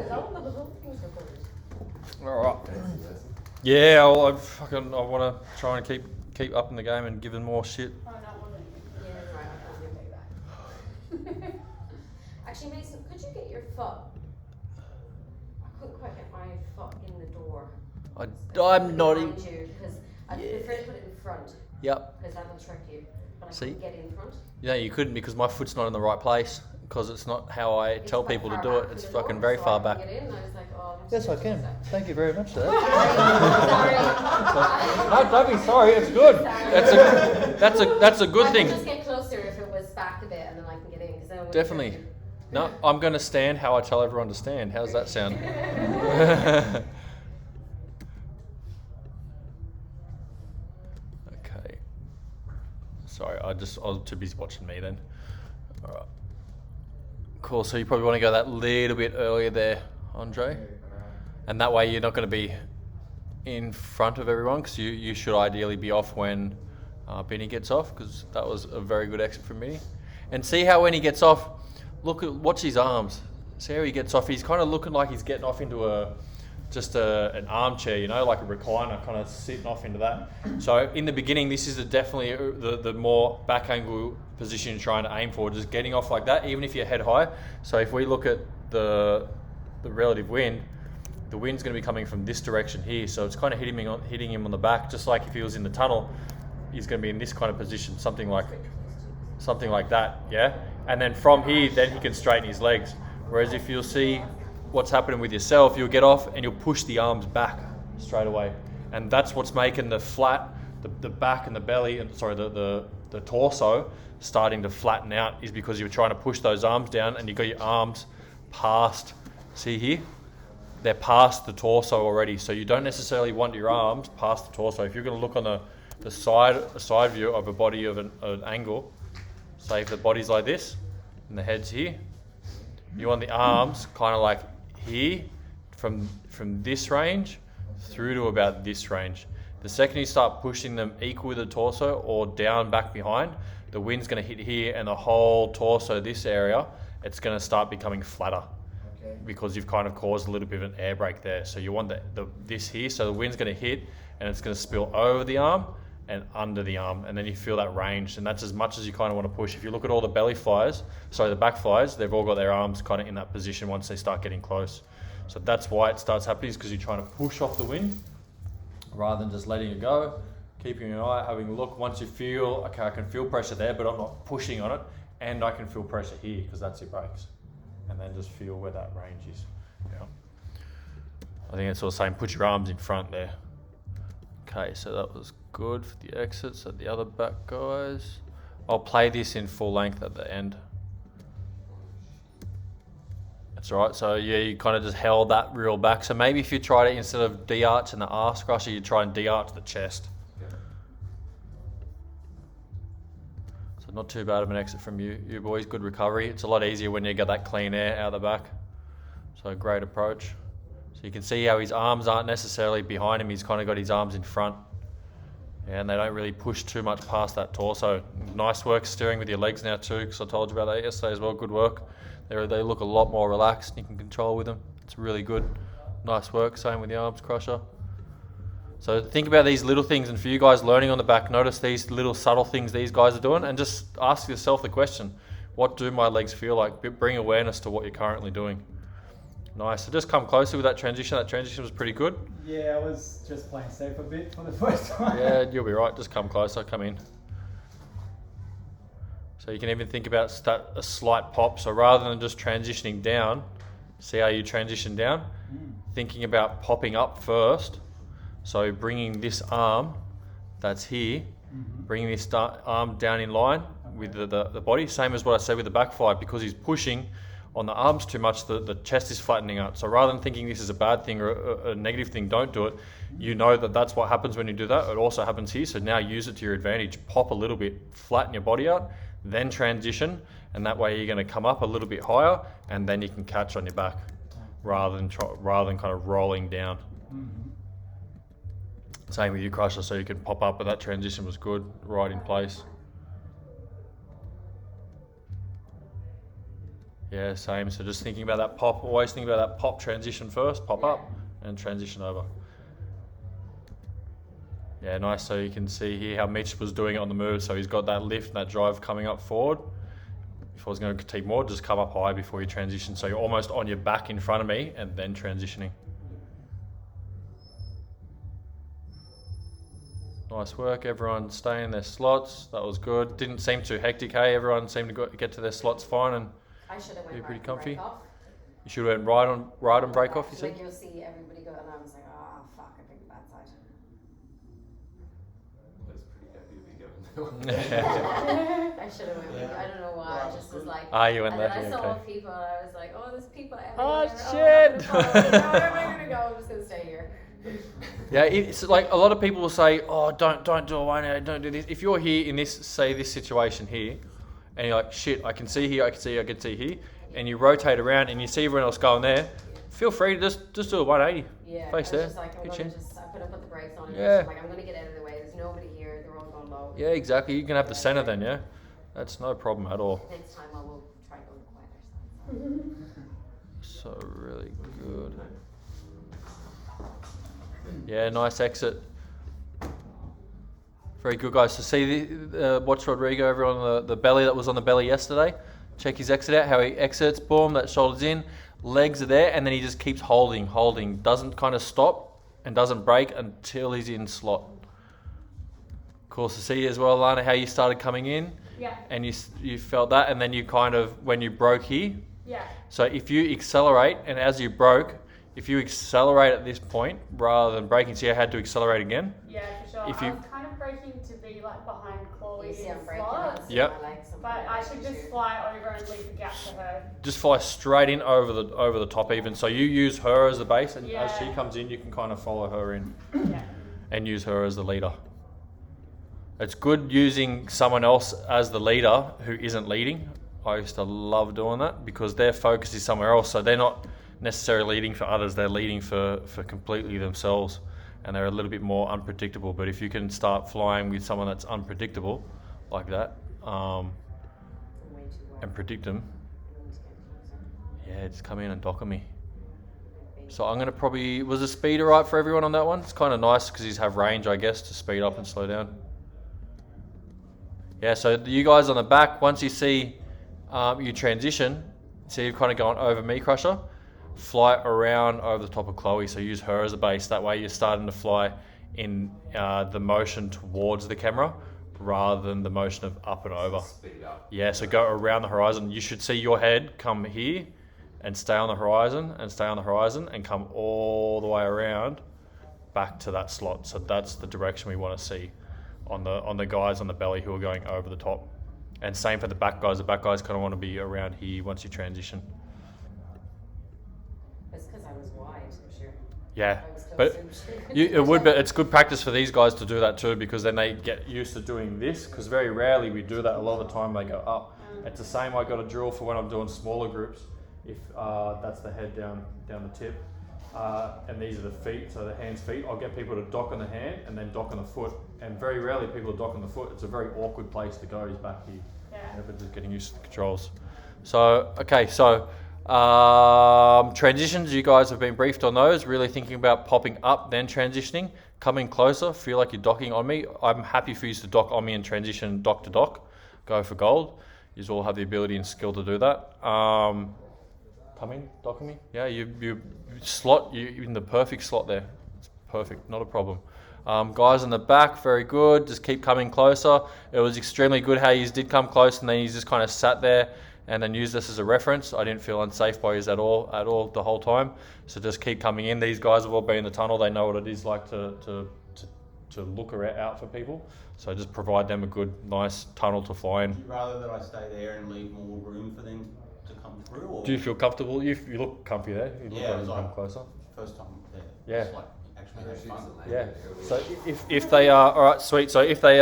The whole thing's recorded. All right. Yeah, I want to try and keep up in the game and give them more shit. Oh, that wasn't. Yeah, that's right. I can't do that. Actually, Mason, could you get your foot? I couldn't quite get my foot in the door. I'm not in. Because I prefer to put it in front. Yep. Because that will trick you. But I See? couldn't get in front. Yeah, you couldn't because my foot's not in the right place. Because it's not how I tell people to do it. It's fucking very far back. Get in. I was like, oh, Yes, I can. Thank you very much for that. Sorry. No, don't be sorry. It's good. That's a good thing. Just get closer if it was back a bit, and then I can get in. Cause then Definitely. No, I'm going to stand how I tell everyone to stand. How's that sound? Okay. Sorry, I was too busy watching me then. All right. Cool. So you probably want to go that little bit earlier there, Andre, and that way you're not going to be in front of everyone because you should ideally be off when Benny gets off because that was a very good exit from Benny. And see how when he gets off, watch his arms. See how he gets off. He's kind of looking like he's getting off into an armchair, like a recliner, kind of sitting off into that. So in the beginning, this is definitely the more back angle position you're trying to aim for, just getting off like that, even if you're head high. So if we look at the relative wind, the wind's going to be coming from this direction here. So it's kind of hitting him on the back, just like if he was in the tunnel, he's going to be in this kind of position, something like that, yeah? And then from here, then he can straighten his legs. Whereas if you'll see what's happening with yourself, you'll get off and you'll push the arms back straight away. And that's what's making the back and the belly, the torso starting to flatten out, is because you're trying to push those arms down and you've got your arms past, see here? They're past the torso already. So you don't necessarily want your arms past the torso. If you're going to look on the side view of a body of an angle, say if the body's like this and the head's here, you want the arms kind of like here from this range through to about this range. The second you start pushing them equal with the torso or down back behind, the wind's going to hit here and the whole torso, this area, it's going to start becoming flatter. Okay. Because you've kind of caused a little bit of an air brake there. So you want this here, so the wind's going to hit and it's going to spill over the arm and under the arm, and then you feel that range, and that's as much as you kind of want to push. If you look at all the the back flyers, they've all got their arms kind of in that position once they start getting close. So that's why it starts happening, is because you're trying to push off the wind rather than just letting it go, keeping an eye, having a look. Once you feel, okay, I can feel pressure there, but I'm not pushing on it, and I can feel pressure here because that's your brakes, and then just feel where that range is. Yeah. I think it's all the same. Put your arms in front there. Okay, so that was good for the exits. So the other back guys, I'll play this in full length at the end. That's all right. So yeah, you kind of just held that real back. So maybe if you tried it, instead of de-arch and the arse crusher, you try and de-arch the chest. Yeah. So not too bad of an exit from you boys. Good recovery. It's a lot easier when you get that clean air out the back. So great approach. So you can see how his arms aren't necessarily behind him. He's kind of got his arms in front. Yeah, and they don't really push too much past that torso. Nice work steering with your legs now too, because I told you about that yesterday as well. Good work. They look a lot more relaxed. You can control with them. It's really good. Nice work. Same with the arms crusher. So think about these little things, and for you guys learning on the back, notice these little subtle things these guys are doing, and just ask yourself the question, what do my legs feel like? Bring awareness to what you're currently doing. Nice. So just come closer with that transition. That transition was pretty good. Yeah, I was just playing safe a bit for the first time. Yeah, you'll be right. Just come closer. Come in. So you can even think about a slight pop. So rather than just transitioning down, see how you transition down? Thinking about popping up first. So bringing this arm that's here, bringing this arm down in line with the body. Same as what I said with the back fly, because he's pushing on the arms too much, the chest is flattening out. So rather than thinking this is a bad thing or a negative thing, don't do it. You know that that's what happens when you do that. It also happens here. So now use it to your advantage. Pop a little bit, flatten your body out, then transition. And that way you're going to come up a little bit higher, and then you can catch on your back rather than kind of rolling down. Same with you, crusher. So you can pop up, but that transition was good, right in place. Yeah, same. So just thinking about that pop, always think about that pop transition first, pop up, and transition over. Yeah, nice. So you can see here how Mitch was doing it on the move. So he's got that lift and that drive coming up forward. If I was going to take more, just come up high before you transition. So you're almost on your back in front of me and then transitioning. Nice work, everyone staying in their slots. That was good. Didn't seem too hectic, hey? Everyone seemed to get to their slots fine and I should have went be right pretty on comfy. break off. You should have went right on break off, you said? Like you'll see everybody go, and I was like, oh fuck, I picked that side. That's pretty happy to be going. I should have went. I don't know why. I just was like. You went and left. then I Yeah, saw okay. people, and I was like, oh, there's people everywhere. Oh, Oh, shit. I'm gonna follow. Where am I gonna go? I'm just gonna stay here. Yeah, it's like a lot of people will say, "Oh, don't do it, Wayne, don't do this." If you're here in this situation here, and you're like, "Shit, I can see here, I can see here," and you rotate around and you see everyone else going there, feel free to just do a 180. Yeah. Face I there. was just like, I'm Good gonna chin. I could have put the brakes on. And Yeah. I'm like, I'm gonna get out of the way. There's nobody here. They're all going low. Yeah, exactly. You can have the center then, yeah. That's no problem at all. Next time I will try to go to the quieter side. So really good. Yeah, nice exit. Very good, guys. So see, watch Rodrigo, everyone, the belly that was on the belly yesterday. Check his exit out, how he exits, boom, that shoulder's in, legs are there, and then he just keeps holding, doesn't kind of stop and doesn't break until he's in slot. Cool, so see as well, Lana, how you started coming in, and you felt that, and then you kind of, when you broke here, so if you accelerate, and as you broke, if you accelerate at this point rather than braking, see I had to accelerate again. Yeah, for sure. If I you- was kind of braking to be like behind Chloe You see, in I'm breaking. slot, Yep. but I should just fly over and leave a gap to her. Just fly straight in over the top even. So you use her as the base, and as she Yeah. comes in, you can kind of follow her in Yeah. and use her as the leader. It's good using someone else as the leader who isn't leading. I used to love doing that because their focus is somewhere else. So they're not necessarily leading for others, they're leading for completely themselves, and they're a little bit more unpredictable. But if you can start flying with someone that's unpredictable like that, Way too wide. and predict them, Everyone's getting closer. yeah, just come in and dock on me. So I'm gonna probably, was the speed alright for everyone on that one? It's kind of nice because he's have range, I guess, to speed up and slow down. Yeah, so you guys on the back, once you see you transition, so you're kind of going over me, Crusher, fly around over the top of Chloe, so use her as a base. That way you're starting to fly in the motion towards the camera rather than the motion of up and over. Speed up. Yeah, so go around the horizon. You should see your head come here and stay on the horizon and stay on the horizon and come all the way around back to that slot. So that's the direction we want to see on the guys on the belly who are going over the top. And same for the back guys. The back guys kind of want to be around here once you transition. It's because I was wide, I'm sure. Yeah, I was still but super it would be. It's good practice for these guys to do that too, because then they get used to doing this. Because very rarely we do that. A lot of the time they go up. It's the same. I got a drill for when I'm doing smaller groups. If that's the head down the tip, and these are the feet, so the hands, feet. I'll get people to dock on the hand and then dock on the foot. And very rarely people dock on the foot. It's a very awkward place to go. Is back here. Yeah. Everyone's just getting used to the controls. So okay, so. Transitions, you guys have been briefed on those, really thinking about popping up, then transitioning, coming closer, feel like you're docking on me. I'm happy for you to dock on me and transition dock to dock, go for gold. You all have the ability and skill to do that. Come in, dock on me. Yeah, you slot, you're in the perfect slot there. It's perfect, not a problem. Guys in the back, very good, just keep coming closer. It was extremely good how you did come close and then you just kind of sat there and then use this as a reference. I didn't feel unsafe by you at all the whole time. So just keep coming in. These guys have all been in the tunnel. They know what it is like to look out for people. So just provide them a good, nice tunnel to fly in. Would you rather that I stay there and leave more room for them to come through? Or Do you feel comfortable? You look comfy there. You look Yeah, like it you was come like- closer. first time there? Yeah. It's like actually had fun. Yeah. So if they are all right, sweet. So if they